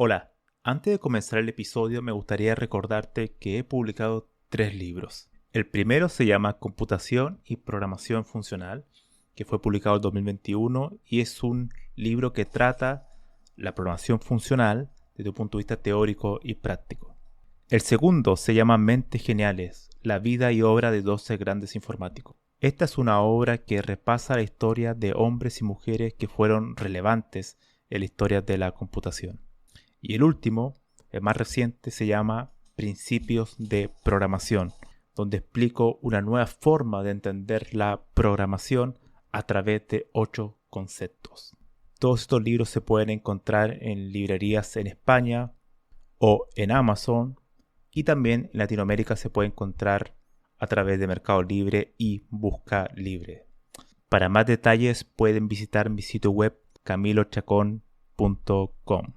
Hola, antes de comenzar el episodio me gustaría recordarte que he publicado 3 libros. El primero se llama Computación y Programación Funcional, que fue publicado en 2021 y es un libro que trata la programación funcional desde un punto de vista teórico y práctico. El segundo se llama Mentes Geniales, la vida y obra de 12 grandes informáticos. Esta es una obra que repasa la historia de hombres y mujeres que fueron relevantes en la historia de la computación. Y el último, el más reciente, se llama Principios de Programación, donde explico una nueva forma de entender la programación a través de 8 conceptos. Todos estos libros se pueden encontrar en librerías en España o en Amazon, y también en Latinoamérica se puede encontrar a través de Mercado Libre y Busca Libre. Para más detalles pueden visitar mi sitio web camilochacon.com.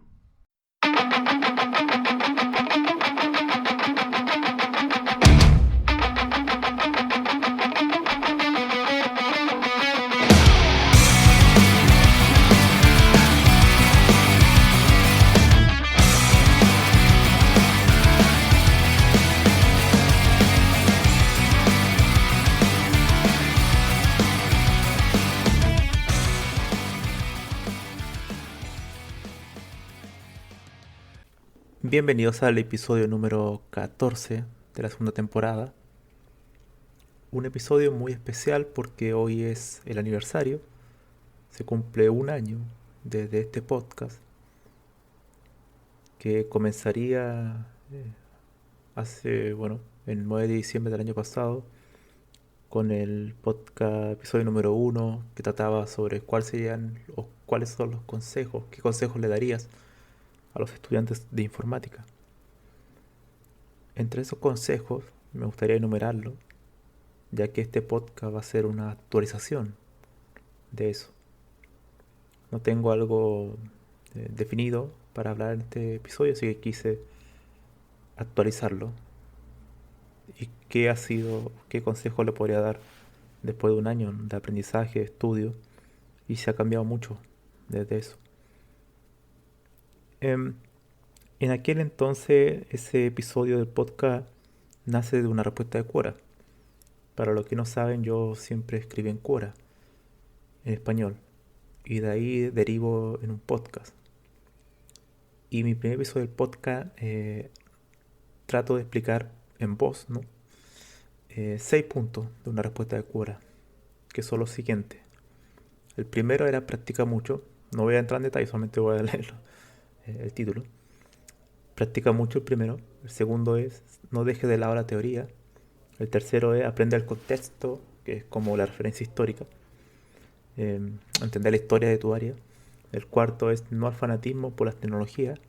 Bienvenidos al episodio número 14 de la segunda temporada. Un episodio muy especial porque hoy es el aniversario. Se cumple un año desde este podcast que comenzaría el 9 de diciembre del año pasado con el podcast episodio número 1 que trataba sobre cuáles son los consejos, qué consejos le darías a los estudiantes de informática. Entre esos consejos me gustaría enumerarlo, ya que este podcast va a ser una actualización de eso. No tengo algo definido para hablar en este episodio, así que quise actualizarlo. ¿Y qué consejo le podría dar después de un año de aprendizaje, de estudio? Y se ha cambiado mucho desde eso. Em, en aquel entonces, ese episodio del podcast nace de una respuesta de Quora. Para los que no saben, yo siempre escribí en Quora, en español, y de ahí derivo en un podcast. Y mi primer episodio del podcast trato de explicar en voz, ¿no? 6 puntos de una respuesta de Quora, que son los siguientes. El primero era practica mucho. No voy a entrar en detalle, solamente voy a leerlo, el título. Practica mucho el primero. El segundo es no deje de lado la teoría. El tercero es aprende el contexto, que es como la referencia histórica. Entender la historia de tu área. El cuarto es no al fanatismo por las tecnologías.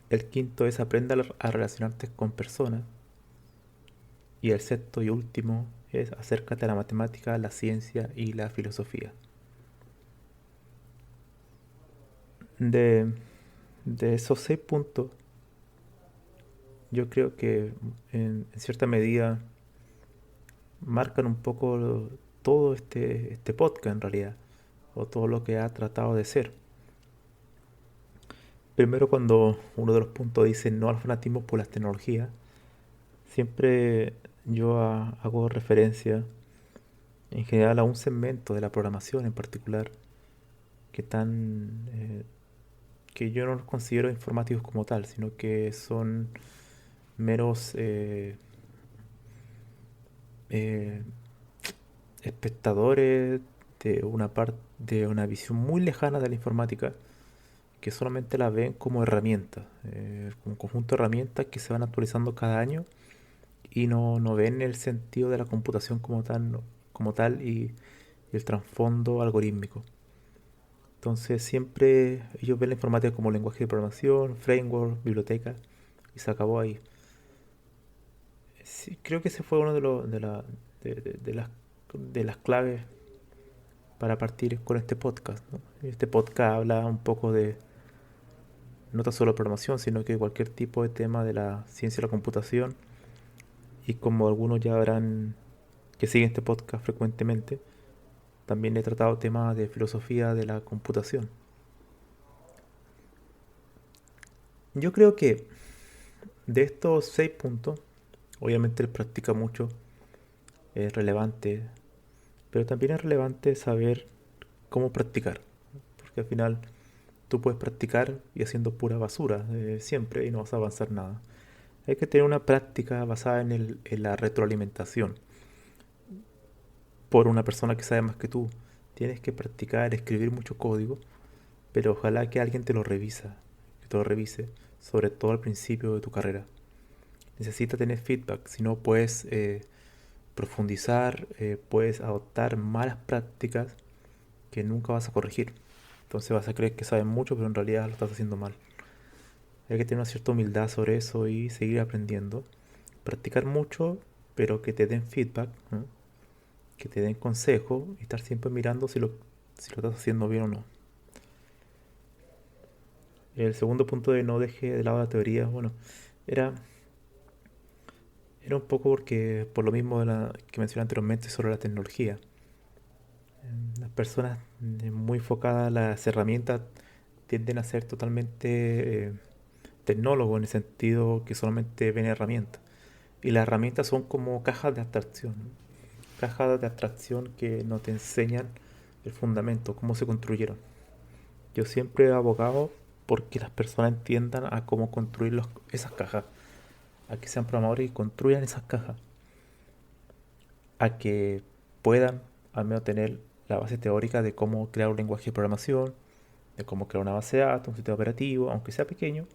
El quinto es aprende a relacionarte con personas. Y el sexto y último es acércate a la matemática, la ciencia y la filosofía. De, de esos 6 puntos, yo creo que en cierta medida marcan un poco todo este podcast en realidad, o todo lo que ha tratado de ser. Primero, cuando uno de los puntos dice no al fanatismo por las tecnologías, siempre yo hago referencia en general a un segmento de la programación en particular que que yo no los considero informáticos como tal, sino que son meros eh, espectadores de una visión muy lejana de la informática, que solamente la ven como herramientas, como un conjunto de herramientas que se van actualizando cada año y no ven el sentido de la computación como tal y el trasfondo algorítmico. Entonces siempre ellos ven la informática como lenguaje de programación, framework, biblioteca, y se acabó ahí. Sí, creo que ese fue uno de las claves para partir con este podcast, ¿no? Este podcast habla un poco de no tan solo programación, sino que cualquier tipo de tema de la ciencia de la computación. Y como algunos ya verán que siguen este podcast frecuentemente, también he tratado temas de filosofía de la computación. Yo creo que de estos 6 puntos, obviamente el practica mucho, es relevante, pero también es relevante saber cómo practicar, porque al final tú puedes practicar y haciendo pura basura siempre y no vas a avanzar nada. Hay que tener una práctica basada en la retroalimentación por una persona que sabe más que tú. Tienes que practicar, escribir mucho código, pero ojalá que alguien que te lo revise, sobre todo al principio de tu carrera. Necesitas tener feedback, si no puedes profundizar, puedes adoptar malas prácticas que nunca vas a corregir. Entonces vas a creer que sabes mucho, pero en realidad lo estás haciendo mal. Hay que tener una cierta humildad sobre eso y seguir aprendiendo. Practicar mucho, pero que te den feedback, ¿no? Que te den consejo y estar siempre mirando si lo estás haciendo bien o no. El segundo punto de no deje de lado la teoría, bueno, era, era un poco porque por lo mismo que mencioné anteriormente sobre la tecnología. Las personas muy enfocadas a las herramientas tienden a ser totalmente tecnólogos en el sentido que solamente ven herramientas. Y las herramientas son como cajas de abstracción, ¿no? Cajas de abstracción que no te enseñan el fundamento, cómo se construyeron. Yo siempre he abogado porque las personas entiendan a cómo construir esas cajas, a que sean programadores y construyan esas cajas, a que puedan al menos tener la base teórica de cómo crear un lenguaje de programación, de cómo crear una base de datos, un sistema operativo, aunque sea pequeño,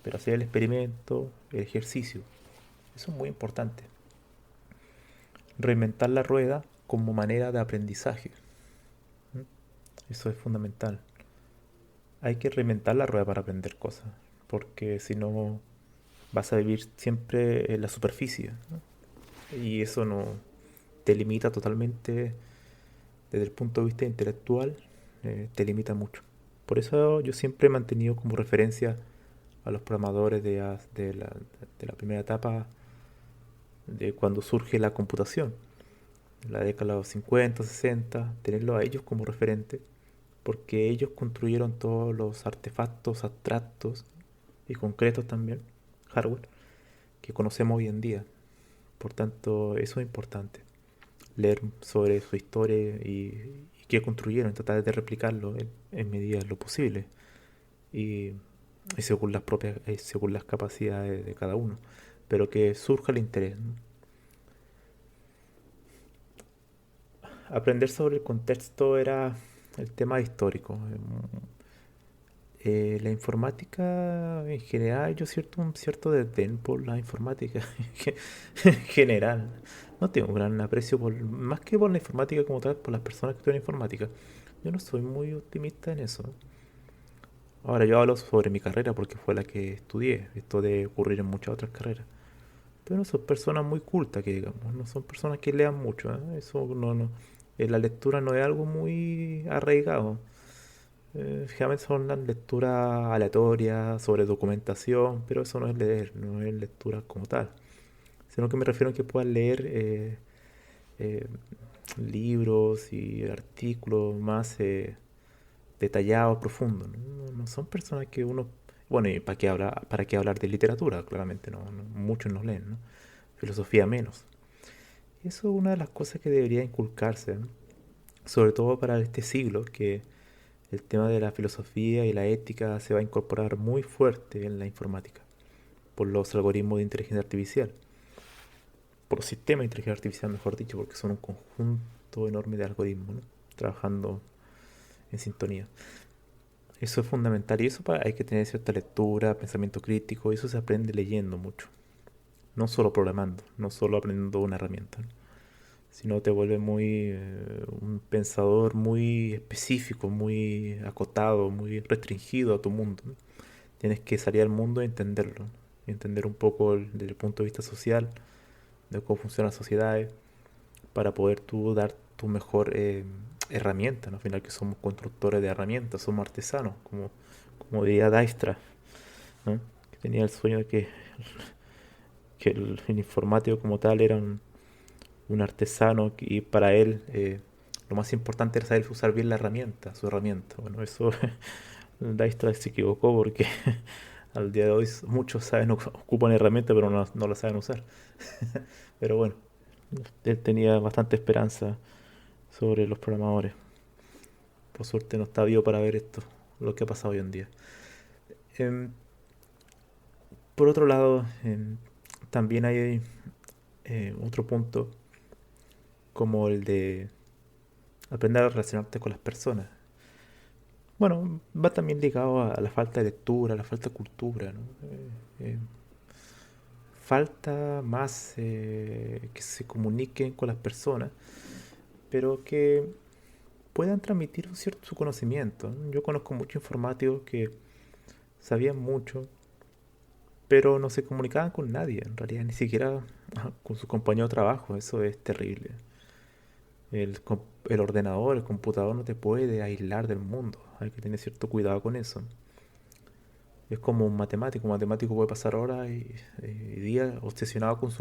pero hacer el experimento, el ejercicio. Eso es muy importante. Reinventar la rueda como manera de aprendizaje. ¿Mm? Eso es fundamental. Hay que reinventar la rueda para aprender cosas, porque si no vas a vivir siempre en la superficie, ¿no? Y eso no te limita totalmente desde el punto de vista intelectual, te limita mucho. Por eso yo siempre he mantenido como referencia a los programadores de la primera etapa de cuando surge la computación, en la década de los 50, 60, tenerlo a ellos como referente, porque ellos construyeron todos los artefactos abstractos y concretos también, hardware, que conocemos hoy en día. Por tanto, eso es importante, leer sobre su historia y qué construyeron, tratar de replicarlo en medida de lo posible y, y según las capacidades de cada uno, pero que surja el interés, ¿no? Aprender sobre el contexto era el tema histórico. La informática en general, yo siento un cierto desdén por la informática en general. No tengo un gran aprecio más que por la informática como tal, por las personas que estudian informática. Yo no soy muy optimista en eso. Ahora yo hablo sobre mi carrera porque fue la que estudié. Esto debe ocurrir en muchas otras carreras. Pero no son personas muy cultas que digamos, no son personas que lean mucho, ¿eh? Eso no. La lectura no es algo muy arraigado. Generalmente son las lecturas aleatorias sobre documentación, pero eso no es leer, no es lectura como tal. Sino que me refiero a que puedan leer eh, libros y artículos más detallados, profundos, ¿no? No son personas que uno... Bueno, ¿y para qué hablar de literatura? Claramente muchos no leen, ¿no? Filosofía menos. Y eso es una de las cosas que debería inculcarse, ¿no? Sobre todo para este siglo, que el tema de la filosofía y la ética se va a incorporar muy fuerte en la informática por los algoritmos de inteligencia artificial, por los sistemas de inteligencia artificial, mejor dicho, porque son un conjunto enorme de algoritmos, ¿no? Trabajando en sintonía. Eso es fundamental y hay que tener cierta lectura, pensamiento crítico, y eso se aprende leyendo mucho, no solo programando, no solo aprendiendo una herramienta, ¿no? Sino te vuelve un pensador muy específico, muy acotado, muy restringido a tu mundo, ¿no? Tienes que salir al mundo y entenderlo, ¿no? Y entender un poco desde el punto de vista social, de cómo funcionan las sociedades, para poder tú dar tu mejor herramienta, ¿no? Al final que somos constructores de herramientas, somos artesanos, como diría Dijkstra, ¿no? Que tenía el sueño de que el informático como tal era un artesano y para él lo más importante era saber usar bien la herramienta, su herramienta. Bueno, eso Dijkstra se equivocó porque Al día de hoy muchos saben, ocupan herramientas, pero no la saben usar. Pero bueno, él tenía bastante esperanza sobre los programadores. Por suerte no está vivo para ver esto, lo que ha pasado hoy en día. Em, por otro lado, también hay otro punto como el de aprender a relacionarte con las personas. Bueno, va también ligado a la falta de lectura, a la falta de cultura, ¿no? Eh, falta más que se comuniquen con las personas, pero que puedan transmitir un cierto su conocimiento, ¿no? Yo conozco muchos informáticos que sabían mucho, pero no se comunicaban con nadie, en realidad ni siquiera con su compañero de trabajo. Eso es terrible. El ordenador, el computador no te puede aislar del mundo. Hay que tener cierto cuidado con eso. Es como un matemático puede pasar horas y días obsesionado con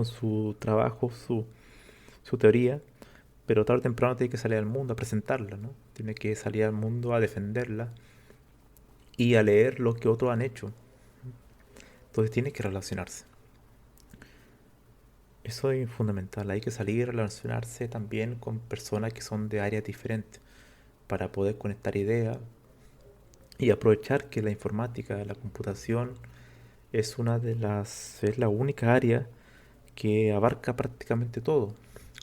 su trabajo, su teoría, pero tarde o temprano tiene que salir al mundo a presentarla, ¿no? Tiene que salir al mundo a defenderla y a leer lo que otros han hecho. Entonces tiene que relacionarse. Eso es fundamental. Hay que salir a relacionarse también con personas que son de áreas diferentes para poder conectar ideas y aprovechar que la informática, la computación es la única área que abarca prácticamente todo.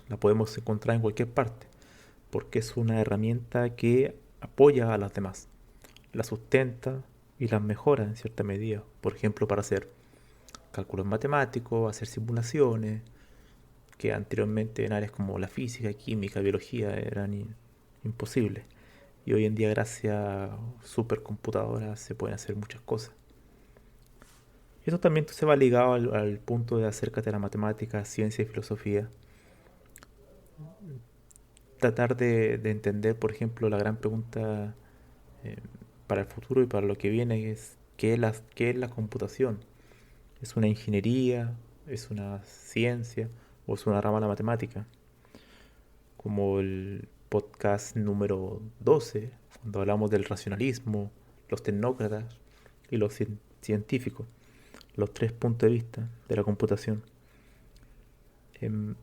La podemos encontrar en cualquier parte porque es una herramienta que apoya a las demás, la sustenta y las mejora en cierta medida. Por ejemplo, para hacer cálculos matemáticos, hacer simulaciones, que anteriormente en áreas como la física, química, biología eran imposibles. Y hoy en día, gracias a supercomputadoras, se pueden hacer muchas cosas. Y eso también se va ligado al punto de acércate a la matemática, ciencia y filosofía. Tratar de entender, por ejemplo, la gran pregunta eh, para el futuro y para lo que viene es qué es la computación. ¿Es una ingeniería? ¿Es una ciencia? ¿O es una rama de la matemática? Como el podcast número 12 cuando hablamos del racionalismo, los tecnócratas y los científicos, los tres puntos de vista de la computación. Em,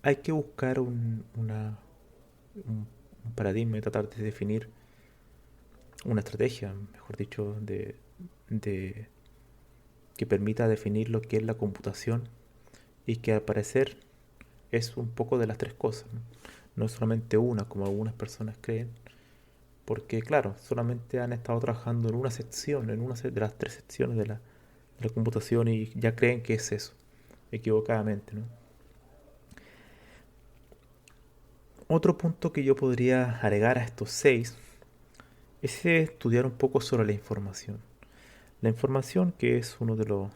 hay que buscar un, un paradigma y tratar de definir una estrategia, mejor dicho, de que permita definir lo que es la computación y que al parecer es un poco de las tres cosas, ¿no? No es solamente una, como algunas personas creen, porque claro, solamente han estado trabajando en una sección, en una de las tres secciones de la computación y ya creen que es eso, equivocadamente, ¿no? Otro punto que yo podría agregar a estos seis es estudiar un poco sobre la información. La información, que es uno de los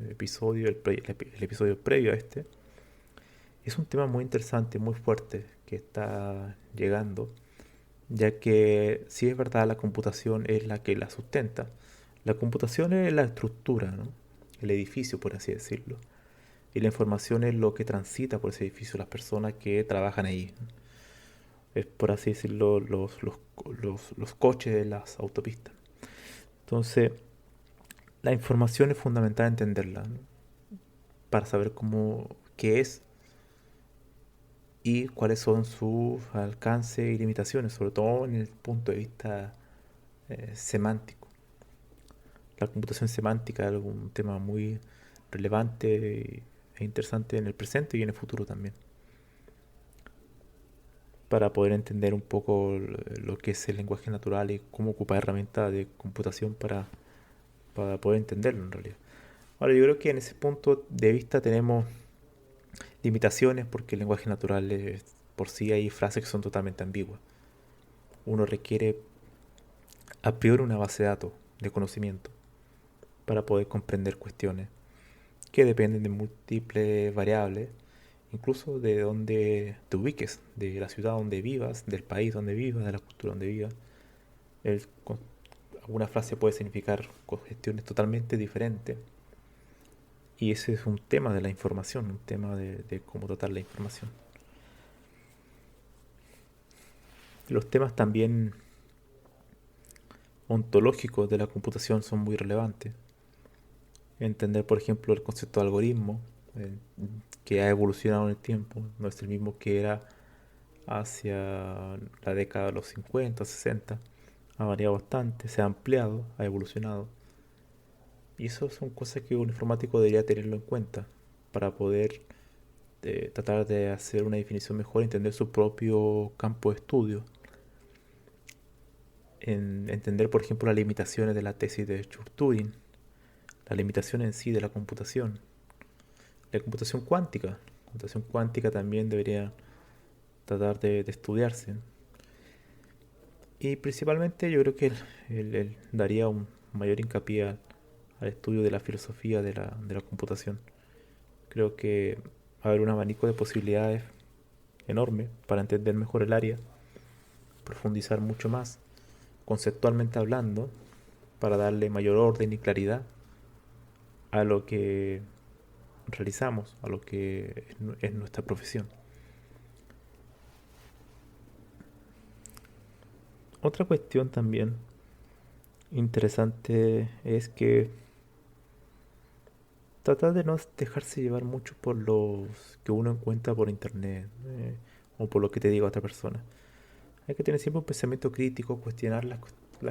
episodios, el episodio previo a este, es un tema muy interesante, muy fuerte que está llegando, ya que si es verdad la computación es la que la sustenta, la computación es la estructura, ¿no? El edificio, por así decirlo, y la información es lo que transita por ese edificio, las personas que trabajan ahí, ¿no? Es por así decirlo los coches de las autopistas. Entonces, la información es fundamental entenderla, ¿no? Para saber qué es y cuáles son sus alcances y limitaciones, sobre todo en el punto de vista semántico. La computación semántica es un tema muy relevante e interesante en el presente y en el futuro también, para poder entender un poco lo que es el lenguaje natural y cómo ocupar herramientas de computación para poder entenderlo en realidad. Ahora, yo creo que en ese punto de vista tenemos limitaciones porque el lenguaje natural por sí hay frases que son totalmente ambiguas. Uno requiere a priori una base de datos de conocimiento para poder comprender cuestiones que dependen de múltiples variables, incluso de dónde te ubiques, de la ciudad donde vivas, del país donde vivas, de la cultura donde vivas. El- con- alguna frase puede significar cuestiones totalmente diferentes y ese es un tema de la información, un tema de cómo tratar la información. Los temas también, ontológicos de la computación son muy relevantes. Entender, por ejemplo, el concepto de algoritmo, eh, que ha evolucionado en el tiempo, no es el mismo que era hacia la década de los 50, 60. Ha variado bastante, se ha ampliado, ha evolucionado. Y eso son cosas que un informático debería tenerlo en cuenta para poder tratar de hacer una definición mejor, entender su propio campo de estudio, entender, por ejemplo, las limitaciones de la tesis de Church-Turing, la limitación en sí de la computación, la computación cuántica. La computación cuántica también debería tratar de estudiarse. Y principalmente yo creo que él daría un mayor hincapié al estudio de la filosofía de la computación. Creo que va a haber un abanico de posibilidades enorme para entender mejor el área, profundizar mucho más, conceptualmente hablando, para darle mayor orden y claridad a lo que realizamos, a lo que es nuestra profesión. Otra cuestión también interesante es que tratar de no dejarse llevar mucho por los que uno encuentra por internet, o por lo que te diga otra persona. Hay que tener siempre un pensamiento crítico, cuestionar las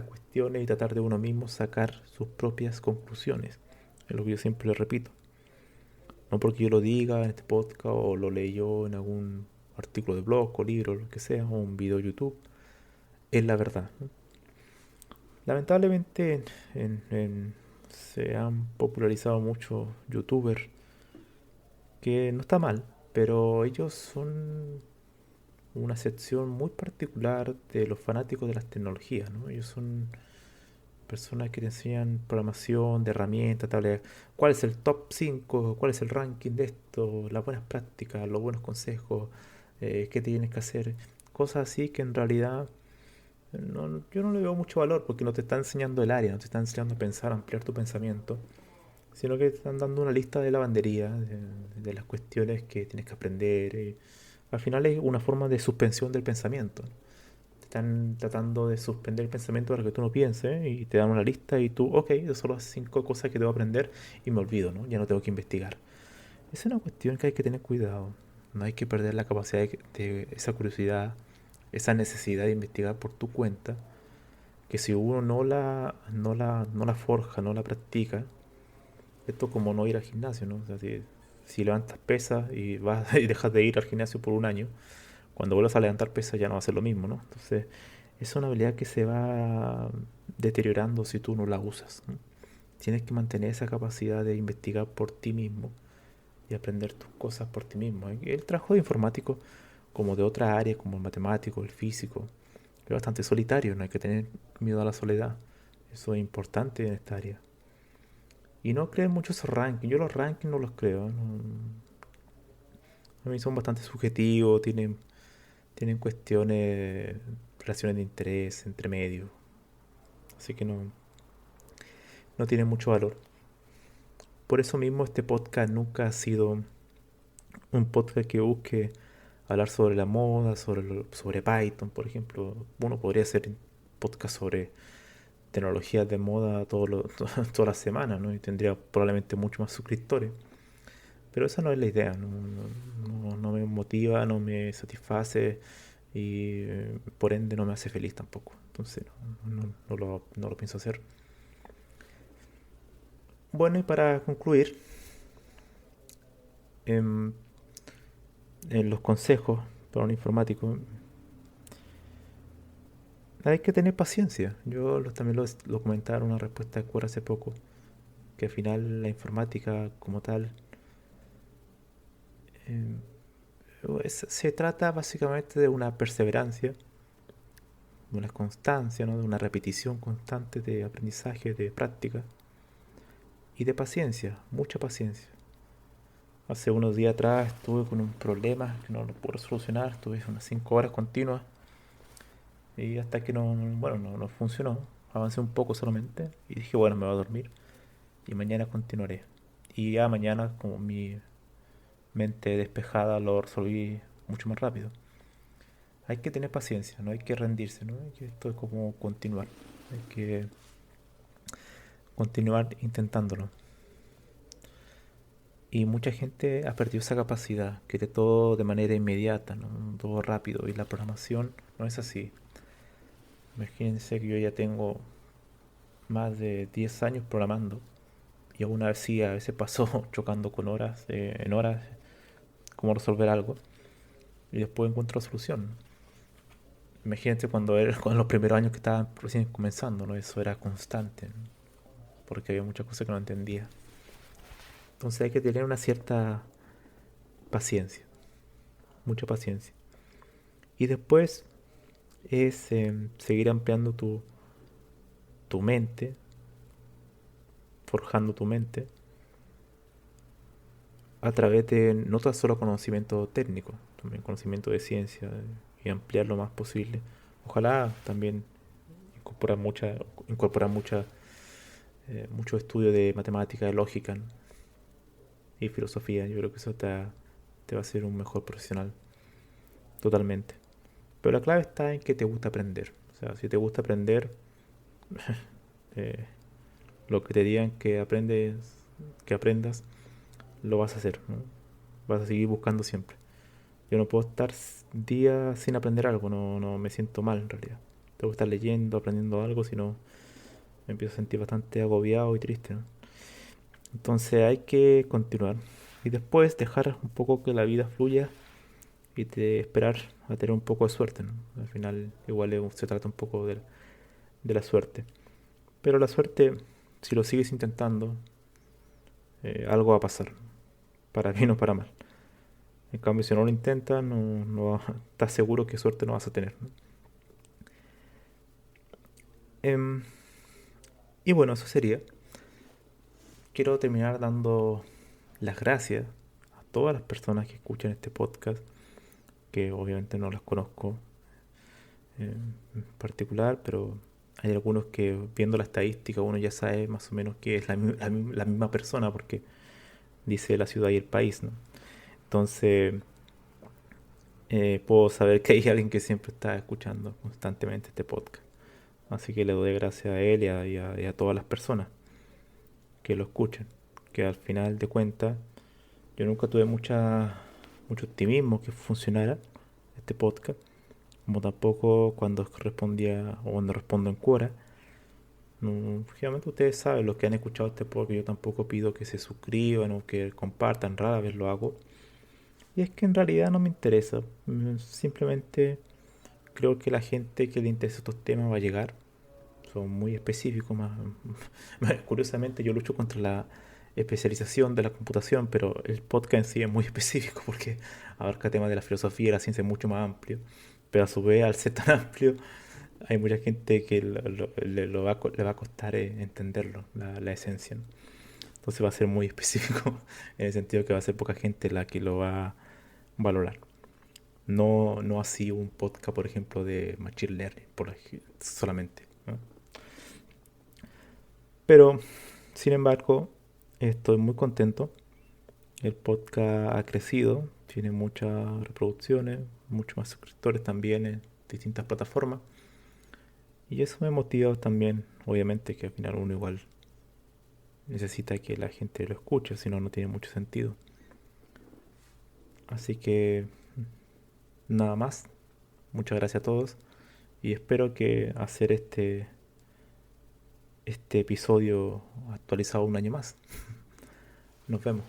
cuestiones y tratar de uno mismo sacar sus propias conclusiones. Es lo que yo siempre le repito. No porque yo lo diga en este podcast o lo leí yo en algún artículo de blog o libro, lo que sea, o un video de YouTube, es la verdad, ¿no? Lamentablemente se han popularizado muchos youtubers que no está mal, pero ellos son una sección muy particular de los fanáticos de las tecnologías, ¿no? Ellos son personas que te enseñan programación, de herramientas, tablas, cuál es el top 5, cuál es el ranking de esto, las buenas prácticas, los buenos consejos, qué tienes que hacer, cosas así que en realidad yo no le veo mucho valor porque no te está enseñando el área, no te está enseñando a pensar, a ampliar tu pensamiento, sino que te están dando una lista de lavandería, de las cuestiones que tienes que aprender. Al final es una forma de suspensión del pensamiento. Te están tratando de suspender el pensamiento para que tú no pienses y te dan una lista y tú, ok, yo solo 5 cosas que debo aprender y me olvido, ¿no? Ya no tengo que investigar. Esa es una cuestión que hay que tener cuidado. No hay que perder la capacidad de esa curiosidad, esa necesidad de investigar por tu cuenta, que si uno no la forja, no la practica, esto como no ir al gimnasio, ¿no? O sea, si levantas pesas y vas y dejas de ir al gimnasio por un año, cuando vuelvas a levantar pesas ya no va a ser lo mismo, ¿no? Entonces, es una habilidad que se va deteriorando si tú no la usas, ¿no? Tienes que mantener esa capacidad de investigar por ti mismo y aprender tus cosas por ti mismo. El trabajo de informático, como de otra área, como el matemático, el físico, es bastante solitario, no hay que tener miedo a la soledad. Eso es importante en esta área. Y no creen mucho esos rankings. Yo los rankings no los creo. A mí son bastante subjetivos, tienen cuestiones, relaciones de interés entre medio. Así que no tienen mucho valor. Por eso mismo este podcast nunca ha sido un podcast que busque hablar sobre la moda, sobre Python, por ejemplo. Uno podría hacer podcast sobre tecnologías de moda todas las semanas, ¿no? Y tendría probablemente mucho más suscriptores. Pero esa no es la idea, no me motiva, no me satisface y por ende no me hace feliz tampoco. Entonces no lo pienso hacer. Bueno, y para concluir, em, en los consejos para un informático, hay que tener paciencia. Yo también lo comentaba en una respuesta de Quora hace poco, que al final la informática como tal em, se trata básicamente de una perseverancia, de una constancia, ¿no? De una repetición constante de aprendizaje, de práctica y de paciencia, mucha paciencia. Hace unos días atrás estuve con un problema que no lo pude solucionar, estuve unas 5 horas continuas y hasta que no funcionó. Avancé un poco solamente y dije, bueno, me voy a dormir y mañana continuaré. Y ya mañana, como mi mente despejada, lo resolví mucho más rápido. Hay que tener paciencia, no hay que rendirse, ¿no? Esto es como continuar. Hay que continuar intentándolo. Y mucha gente ha perdido esa capacidad, quiere todo de manera inmediata, ¿no? Todo rápido. Y la programación no es así. Imagínense que yo ya tengo más de 10 años programando. Y aún así a veces paso chocando con horas, en horas, cómo resolver algo. Y después encuentro solución. Imagínense cuando los primeros años que estaban recién comenzando, ¿no? Eso era constante, ¿no? Porque había muchas cosas que no entendía. Entonces hay que tener una cierta paciencia, mucha paciencia. Y después es seguir ampliando tu mente, forjando tu mente a través de no tan solo conocimiento técnico, también conocimiento de ciencia y ampliar lo más posible. Ojalá también incorporar mucho estudio de matemática, de lógica, ¿no? Y filosofía. Yo creo que eso te va a hacer un mejor profesional, totalmente. Pero la clave está en que te gusta aprender. O sea, si te gusta aprender, eh, lo que te digan que aprendas, lo vas a hacer, ¿no? Vas a seguir buscando siempre. Yo no puedo estar días sin aprender algo, no me siento mal en realidad. Tengo que estar leyendo, aprendiendo algo, si no me empiezo a sentir bastante agobiado y triste, ¿no? Entonces hay que continuar y después dejar un poco que la vida fluya y esperar a tener un poco de suerte, ¿no? Al final igual se trata un poco de la suerte. Pero la suerte, si lo sigues intentando, algo va a pasar, para bien o para mal. En cambio, si no lo intentas, estás seguro que suerte no vas a tener, ¿no? Em, y bueno, eso sería. Quiero terminar dando las gracias a todas las personas que escuchan este podcast, que obviamente no las conozco en particular, pero hay algunos que viendo la estadística uno ya sabe más o menos que es la misma persona porque dice la ciudad y el país, ¿no? Entonces puedo saber que hay alguien que siempre está escuchando constantemente este podcast. Así que le doy gracias a él y a todas las personas que lo escuchan. Que al final de cuentas yo nunca tuve mucho optimismo que funcionara este podcast. Como tampoco cuando respondía o cuando respondo en Quora. No, generalmente ustedes saben, los que han escuchado este podcast, yo tampoco pido que se suscriban o que compartan, rara vez lo hago. Y es que en realidad no me interesa. Simplemente creo que la gente que le interesa estos temas va a llegar. Son muy específicos. Curiosamente yo lucho contra la especialización de la computación, pero el podcast en sí es muy específico porque abarca temas de la filosofía y la ciencia mucho más amplio. Pero a su vez, al ser tan amplio, hay mucha gente que le va a costar entenderlo, la esencia, ¿no? Entonces va a ser muy específico en el sentido que va a ser poca gente la que lo va a valorar. No así un podcast, por ejemplo, de Machine Learning, solamente, ¿no? Pero, sin embargo, estoy muy contento. El podcast ha crecido, tiene muchas reproducciones, muchos más suscriptores también en distintas plataformas. Y eso me motiva también, obviamente, que al final uno igual necesita que la gente lo escuche, si no, no tiene mucho sentido. Así que nada más. Muchas gracias a todos y espero que hacer este episodio actualizado un año más. Nos vemos.